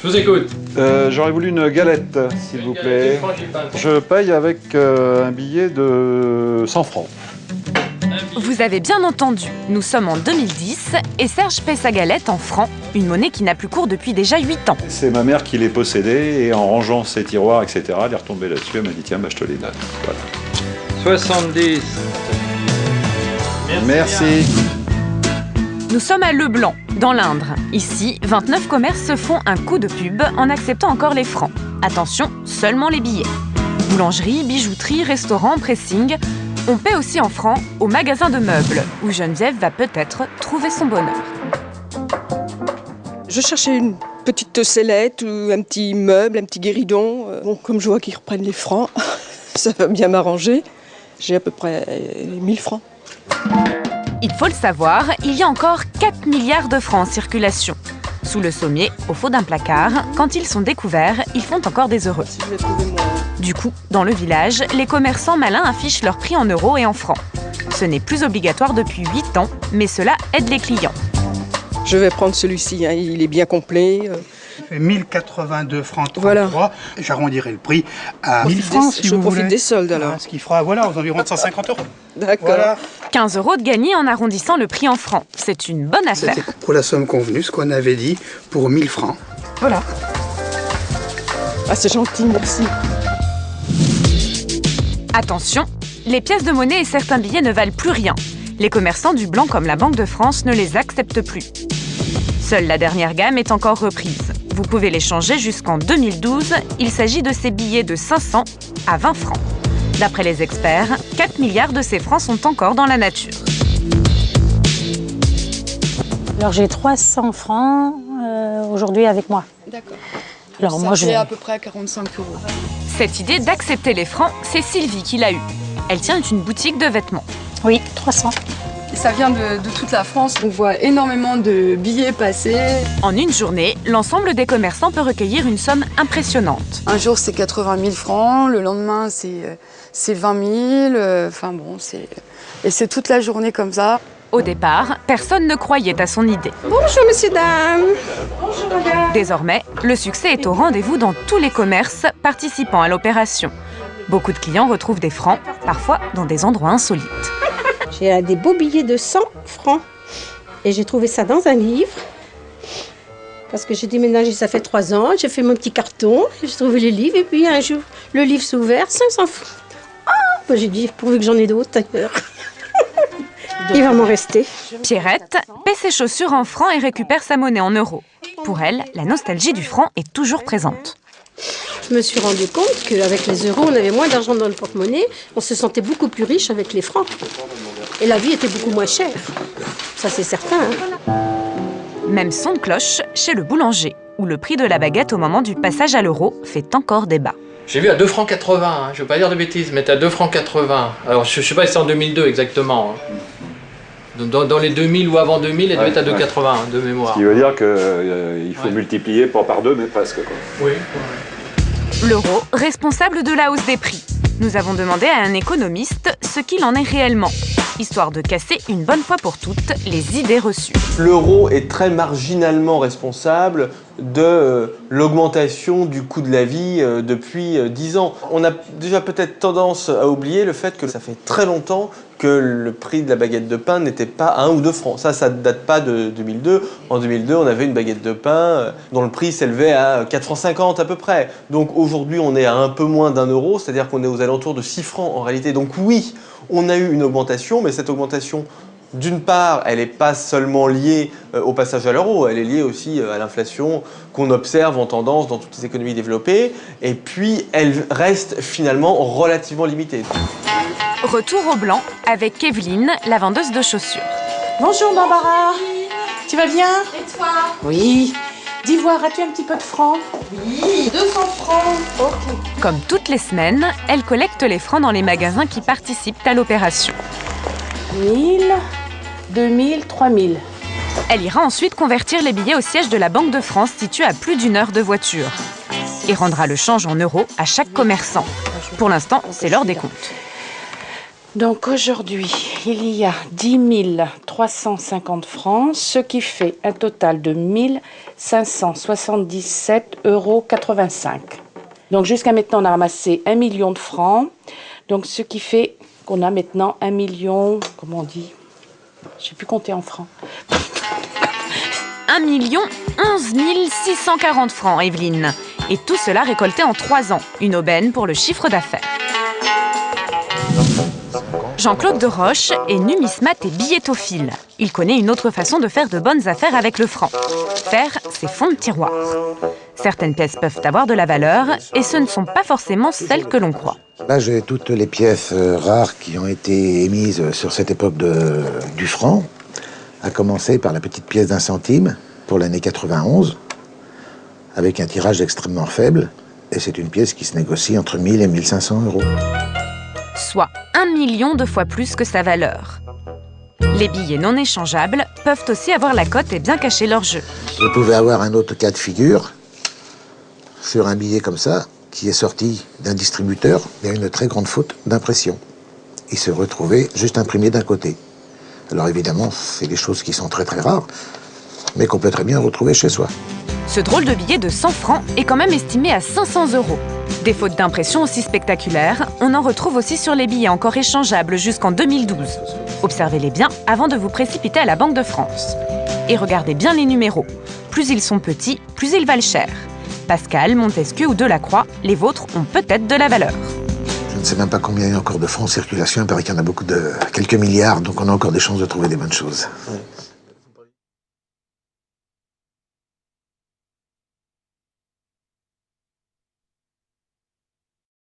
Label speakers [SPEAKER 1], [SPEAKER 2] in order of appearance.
[SPEAKER 1] Je vous écoute.
[SPEAKER 2] J'aurais voulu une galette, s'il vous plaît. Je paye avec un billet de 100 francs.
[SPEAKER 3] Vous avez bien entendu, nous sommes en 2010 et Serge paie sa galette en francs, une monnaie qui n'a plus cours depuis déjà 8 ans.
[SPEAKER 2] C'est ma mère qui les possédait et en rangeant ses tiroirs, etc., elle est retombée là-dessus, elle m'a dit tiens, bah, je te les donne. Voilà.
[SPEAKER 1] 70.
[SPEAKER 2] Merci.
[SPEAKER 3] Nous sommes à Leblanc, dans l'Indre. Ici, 29 commerces se font un coup de pub en acceptant encore les francs. Attention, seulement les billets. Boulangerie, bijouterie, restaurant, pressing. On paie aussi en francs au magasin de meubles, où Geneviève va peut-être trouver son bonheur.
[SPEAKER 4] Je cherchais une petite sellette ou un petit meuble, un petit guéridon. Bon, comme je vois qu'ils reprennent les francs, ça va bien m'arranger. J'ai à peu près 1000 francs.
[SPEAKER 3] Il faut le savoir, il y a encore 4 milliards de francs en circulation. Sous le sommier, au fond d'un placard, quand ils sont découverts, ils font encore des heureux. Du coup, dans le village, les commerçants malins affichent leurs prix en euros et en francs. Ce n'est plus obligatoire depuis 8 ans, mais cela aide les clients.
[SPEAKER 4] Je vais prendre celui-ci, hein, il est bien complet.
[SPEAKER 5] Il fait 1082 francs 33.
[SPEAKER 4] Voilà.
[SPEAKER 5] J'arrondirai le prix à 1000 francs si vous voulez.
[SPEAKER 4] Je profite des soldes alors.
[SPEAKER 5] Ce qui fera voilà, aux environs de 150 €.
[SPEAKER 4] D'accord.
[SPEAKER 5] Voilà.
[SPEAKER 3] 15 € de gagné en arrondissant le prix en francs. C'est une bonne affaire.
[SPEAKER 5] C'était pour la somme convenue, ce qu'on avait dit, pour 1000 francs. Voilà.
[SPEAKER 4] Ah, c'est gentil, merci.
[SPEAKER 3] Attention, les pièces de monnaie et certains billets ne valent plus rien. Les commerçants du blanc comme la Banque de France ne les acceptent plus. Seule la dernière gamme est encore reprise. Vous pouvez les changer jusqu'en 2012. Il s'agit de ces billets de 500 à 20 francs. D'après les experts, 4 milliards de ces francs sont encore dans la nature.
[SPEAKER 6] Alors j'ai 300 francs aujourd'hui avec moi.
[SPEAKER 7] D'accord.
[SPEAKER 6] Alors
[SPEAKER 7] ça
[SPEAKER 6] moi
[SPEAKER 7] fait à peu près 45 €.
[SPEAKER 3] Cette idée d'accepter les francs, c'est Sylvie qui l'a eue. Elle tient une boutique de vêtements.
[SPEAKER 6] Oui, 300.
[SPEAKER 7] Ça vient de toute la France. On voit énormément de billets passer.
[SPEAKER 3] En une journée, l'ensemble des commerçants peut recueillir une somme impressionnante.
[SPEAKER 7] Un jour, c'est 80 000 francs. Le lendemain, c'est 20 000. Enfin bon, et c'est toute la journée comme ça.
[SPEAKER 3] Au départ, personne ne croyait à son idée.
[SPEAKER 4] Bonjour, monsieur, dame.
[SPEAKER 7] Bonjour, madame.
[SPEAKER 3] Désormais, le succès est au rendez-vous dans tous les commerces participant à l'opération. Beaucoup de clients retrouvent des francs, parfois dans des endroits insolites.
[SPEAKER 8] J'ai des beaux billets de 100 francs et j'ai trouvé ça dans un livre parce que j'ai déménagé, ça fait 3 ans, j'ai fait mon petit carton, j'ai trouvé le livre et puis un jour, le livre s'est ouvert, 500 francs. Ah, j'ai dit, pourvu que j'en ai d'autres ailleurs. Il va m'en rester.
[SPEAKER 3] Pierrette paie ses chaussures en francs et récupère sa monnaie en euros. Pour elle, la nostalgie du franc est toujours présente.
[SPEAKER 8] Je me suis rendu compte qu'avec les euros, on avait moins d'argent dans le porte-monnaie, on se sentait beaucoup plus riche avec les francs. Et la vie était beaucoup moins chère. Ça, c'est certain. Hein.
[SPEAKER 3] Même son de cloche chez le boulanger, où le prix de la baguette au moment du passage à l'euro fait encore débat.
[SPEAKER 1] J'ai vu à 2,80 francs, hein. Je ne veux pas dire de bêtises, mais à 2,80 francs. Alors je ne sais pas si c'est en 2002 exactement. Hein. Dans les 2000 ou avant 2000, elle devait être à 2,80 hein, de mémoire.
[SPEAKER 2] Ce qui veut dire qu'il faut multiplier, pas par 2, mais presque. Quoi.
[SPEAKER 1] Oui.
[SPEAKER 3] L'euro, responsable de la hausse des prix. Nous avons demandé à un économiste ce qu'il en est réellement, histoire de casser une bonne fois pour toutes les idées reçues.
[SPEAKER 9] L'euro est très marginalement responsable de l'augmentation du coût de la vie depuis 10 ans. On a déjà peut-être tendance à oublier le fait que ça fait très longtemps que le prix de la baguette de pain n'était pas à 1 ou 2 francs. Ça ne date pas de 2002. En 2002, on avait une baguette de pain dont le prix s'élevait à 4,50 francs à peu près. Donc aujourd'hui, on est à un peu moins d'1 euro, c'est-à-dire qu'on est aux alentours de 6 francs en réalité. Donc oui, on a eu une augmentation, mais cette augmentation, d'une part, elle n'est pas seulement liée au passage à l'euro, elle est liée aussi à l'inflation qu'on observe en tendance dans toutes les économies développées, et puis elle reste finalement relativement limitée.
[SPEAKER 3] Retour au blanc avec Evelyne, la vendeuse de chaussures.
[SPEAKER 6] Bonjour Barbara. Tu vas bien?
[SPEAKER 7] Et toi?
[SPEAKER 6] Oui. D'Ivoire, as-tu un petit peu de francs?
[SPEAKER 7] Oui, 200 francs.
[SPEAKER 6] Ok.
[SPEAKER 3] Comme toutes les semaines, elle collecte les francs dans les magasins qui participent à l'opération.
[SPEAKER 6] 1000, 2000, 3000.
[SPEAKER 3] Elle ira ensuite convertir les billets au siège de la Banque de France situé à plus d'1 heure de voiture et rendra le change en euros à chaque commerçant. Pour l'instant, c'est l'heure des comptes.
[SPEAKER 6] Donc aujourd'hui,
[SPEAKER 10] il y a 10 350 francs, ce qui fait un total de 1 577,85 €. Donc jusqu'à maintenant, on a ramassé 1 million de francs. Donc ce qui fait qu'on a maintenant 1 million, comment on dit? Je ne sais plus compter en francs.
[SPEAKER 3] 1 11 640 francs, Evelyne. Et tout cela récolté en 3 ans. Une aubaine pour le chiffre d'affaires. Jean-Claude de Roche est numismate et billettophile. Il connaît une autre façon de faire de bonnes affaires avec le franc. Faire ses fonds de tiroir. Certaines pièces peuvent avoir de la valeur et ce ne sont pas forcément celles que l'on croit.
[SPEAKER 11] Là, j'ai toutes les pièces rares qui ont été émises sur cette époque du franc, à commencer par la petite pièce d'1 centime pour l'année 91, avec un tirage extrêmement faible, et c'est une pièce qui se négocie entre 1000 et 1500 €.
[SPEAKER 3] Soit 1 million de fois plus que sa valeur. Les billets non échangeables peuvent aussi avoir la cote et bien cacher leur jeu.
[SPEAKER 11] Vous pouvez avoir un autre cas de figure sur un billet comme ça, qui est sorti d'un distributeur, il y a une très grande faute d'impression. Il se retrouvait juste imprimé d'un côté. Alors évidemment, c'est des choses qui sont très très rares, mais qu'on peut très bien retrouver chez soi.
[SPEAKER 3] Ce drôle de billet de 100 francs est quand même estimé à 500 €. Des fautes d'impression aussi spectaculaires, on en retrouve aussi sur les billets encore échangeables jusqu'en 2012. Observez-les bien avant de vous précipiter à la Banque de France. Et regardez bien les numéros. Plus ils sont petits, plus ils valent cher. Pascal, Montesquieu ou Delacroix, les vôtres ont peut-être de la valeur.
[SPEAKER 11] Je ne sais même pas combien il y a encore de francs en circulation, il paraît qu'il y en a beaucoup quelques milliards, donc on a encore des chances de trouver des bonnes choses.
[SPEAKER 9] Ouais.